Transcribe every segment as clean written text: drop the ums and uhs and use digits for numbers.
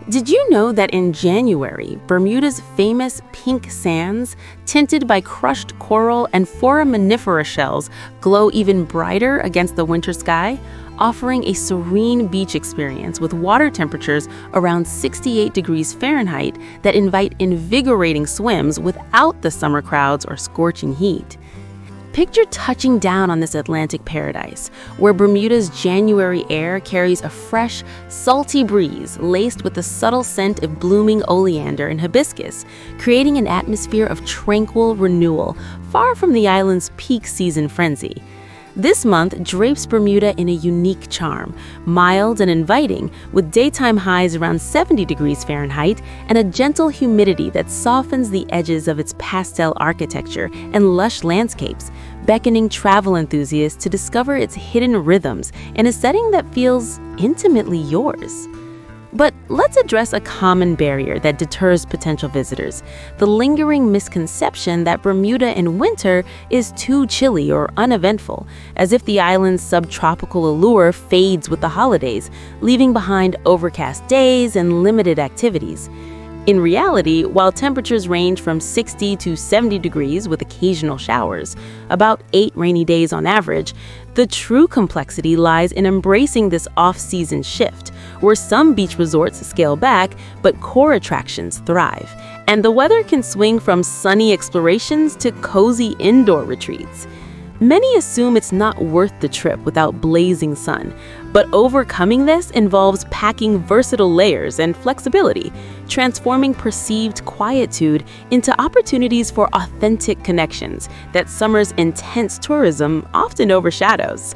Did you know that in January, Bermuda's famous pink sands, tinted by crushed coral and foraminifera shells, glow even brighter against the winter sky, offering a serene beach experience with water temperatures around 68 degrees Fahrenheit that invite invigorating swims without the summer crowds or scorching heat? Picture touching down on this Atlantic paradise, where Bermuda's January air carries a fresh, salty breeze laced with the subtle scent of blooming oleander and hibiscus, creating an atmosphere of tranquil renewal, far from the island's peak season frenzy. This month drapes Bermuda in a unique charm, mild and inviting, with daytime highs around 70 degrees Fahrenheit and a gentle humidity that softens the edges of its pastel architecture and lush landscapes, beckoning travel enthusiasts to discover its hidden rhythms in a setting that feels intimately yours. But let's address a common barrier that deters potential visitors: the lingering misconception that Bermuda in winter is too chilly or uneventful, as if the island's subtropical allure fades with the holidays, leaving behind overcast days and limited activities. In reality, while temperatures range from 60 to 70 degrees with occasional showers, about 8 rainy days on average, the true complexity lies in embracing this off-season shift, where some beach resorts scale back, but core attractions thrive, and the weather can swing from sunny explorations to cozy indoor retreats. Many assume it's not worth the trip without blazing sun, but overcoming this involves packing versatile layers and flexibility, transforming perceived quietude into opportunities for authentic connections that summer's intense tourism often overshadows.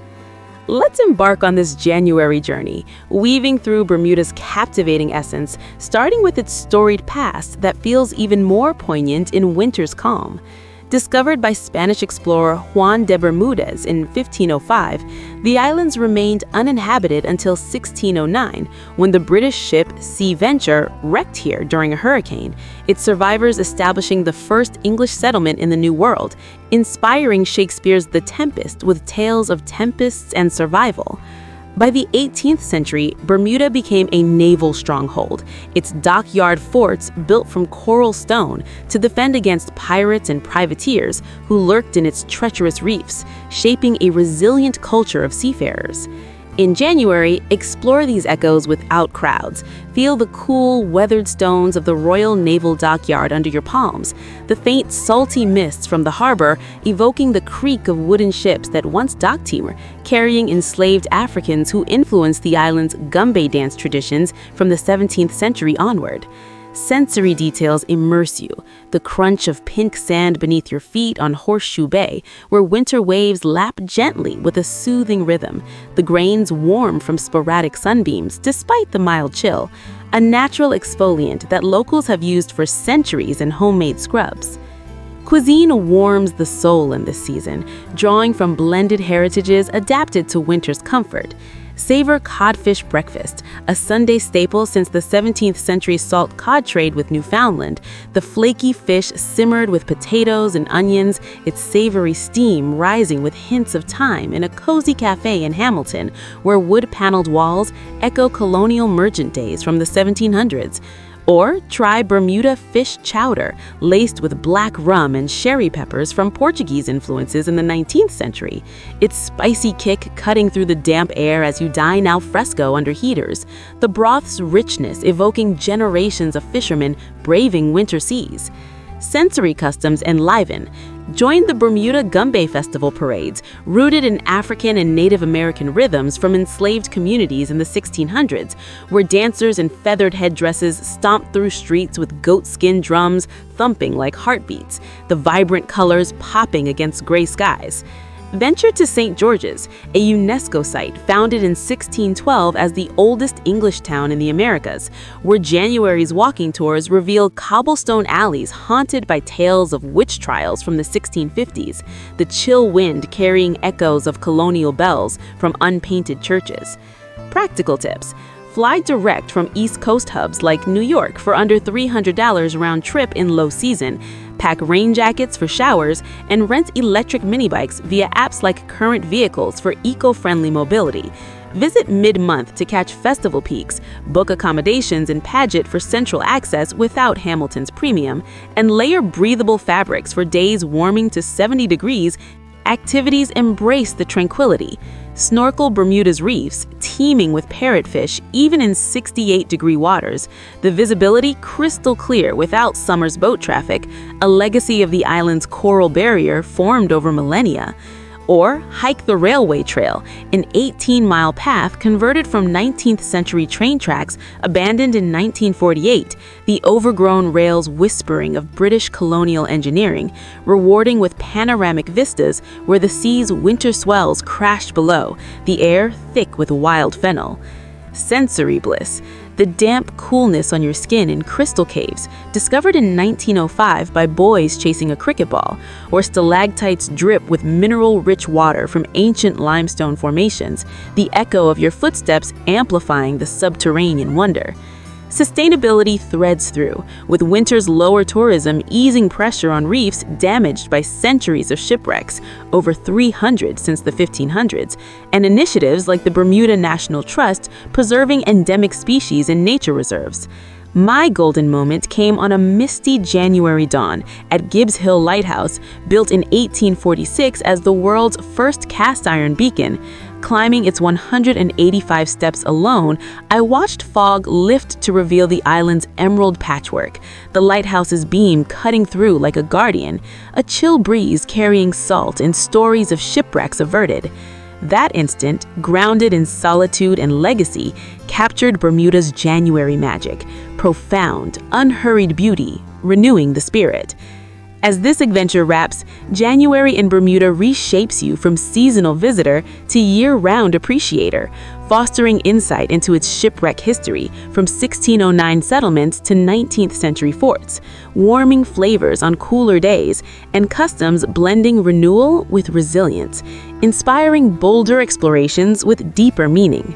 Let's embark on this January journey, weaving through Bermuda's captivating essence, starting with its storied past that feels even more poignant in winter's calm. Discovered by Spanish explorer Juan de Bermudez in 1505, the islands remained uninhabited until 1609, when the British ship Sea Venture wrecked here during a hurricane, its survivors establishing the first English settlement in the New World, inspiring Shakespeare's The Tempest with tales of tempests and survival. By the 18th century, Bermuda became a naval stronghold, its dockyard forts built from coral stone to defend against pirates and privateers who lurked in its treacherous reefs, shaping a resilient culture of seafarers. In January, explore these echoes without crowds. Feel the cool, weathered stones of the Royal Naval Dockyard under your palms, the faint, salty mists from the harbor evoking the creak of wooden ships that once docked here, carrying enslaved Africans who influenced the island's Gombey dance traditions from the 17th century onward. Sensory details immerse you: the crunch of pink sand beneath your feet on Horseshoe Bay, where winter waves lap gently with a soothing rhythm, the grains warm from sporadic sunbeams despite the mild chill, a natural exfoliant that locals have used for centuries in homemade scrubs. Cuisine warms the soul in this season, drawing from blended heritages adapted to winter's comfort. Savor codfish breakfast, a Sunday staple since the 17th century salt cod trade with Newfoundland. The flaky fish simmered with potatoes and onions, its savory steam rising with hints of thyme in a cozy cafe in Hamilton, where wood-paneled walls echo colonial merchant days from the 1700s. Or try Bermuda fish chowder, laced with black rum and sherry peppers from Portuguese influences in the 19th century, its spicy kick cutting through the damp air as you dine al fresco under heaters, the broth's richness evoking generations of fishermen braving winter seas. Sensory customs enliven. Join the Bermuda Gombey Festival parades, rooted in African and Native American rhythms from enslaved communities in the 1600s, where dancers in feathered headdresses stomp through streets with goatskin drums thumping like heartbeats, the vibrant colors popping against gray skies. Venture to St. George's, a UNESCO site founded in 1612 as the oldest English town in the Americas, where January's walking tours reveal cobblestone alleys haunted by tales of witch trials from the 1650s, the chill wind carrying echoes of colonial bells from unpainted churches. Practical tips: fly direct from East Coast hubs like New York for under $300 round trip in low season, pack rain jackets for showers, and rent electric mini bikes via apps like Current Vehicles for eco-friendly mobility. Visit mid-month to catch festival peaks, book accommodations in Paget for central access without Hamilton's premium, and layer breathable fabrics for days warming to 70 degrees. Activities embrace the tranquility. Snorkel Bermuda's reefs, teeming with parrotfish even in 68-degree waters, the visibility crystal clear without summer's boat traffic, a legacy of the island's coral barrier formed over millennia. Or hike the railway trail, an 18-mile path converted from 19th century train tracks abandoned in 1948, the overgrown rails whispering of British colonial engineering, rewarding with panoramic vistas where the sea's winter swells crashed below, the air thick with wild fennel. Sensory bliss, the damp coolness on your skin in crystal caves, discovered in 1905 by boys chasing a cricket ball, or stalactites drip with mineral-rich water from ancient limestone formations, the echo of your footsteps amplifying the subterranean wonder. Sustainability threads through, with winter's lower tourism easing pressure on reefs damaged by centuries of shipwrecks, over 300 since the 1500s, and initiatives like the Bermuda National Trust preserving endemic species in nature reserves. My golden moment came on a misty January dawn at Gibbs Hill Lighthouse, built in 1846 as the world's first cast-iron beacon. Climbing its 185 steps alone, I watched fog lift to reveal the island's emerald patchwork, the lighthouse's beam cutting through like a guardian, a chill breeze carrying salt and stories of shipwrecks averted. That instant, grounded in solitude and legacy, captured Bermuda's January magic, profound, unhurried beauty, renewing the spirit. As this adventure wraps, January in Bermuda reshapes you from seasonal visitor to year-round appreciator, fostering insight into its shipwreck history from 1609 settlements to 19th century forts, warming flavors on cooler days, and customs blending renewal with resilience, inspiring bolder explorations with deeper meaning.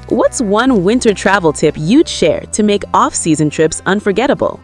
What's one winter travel tip you'd share to make off-season trips unforgettable?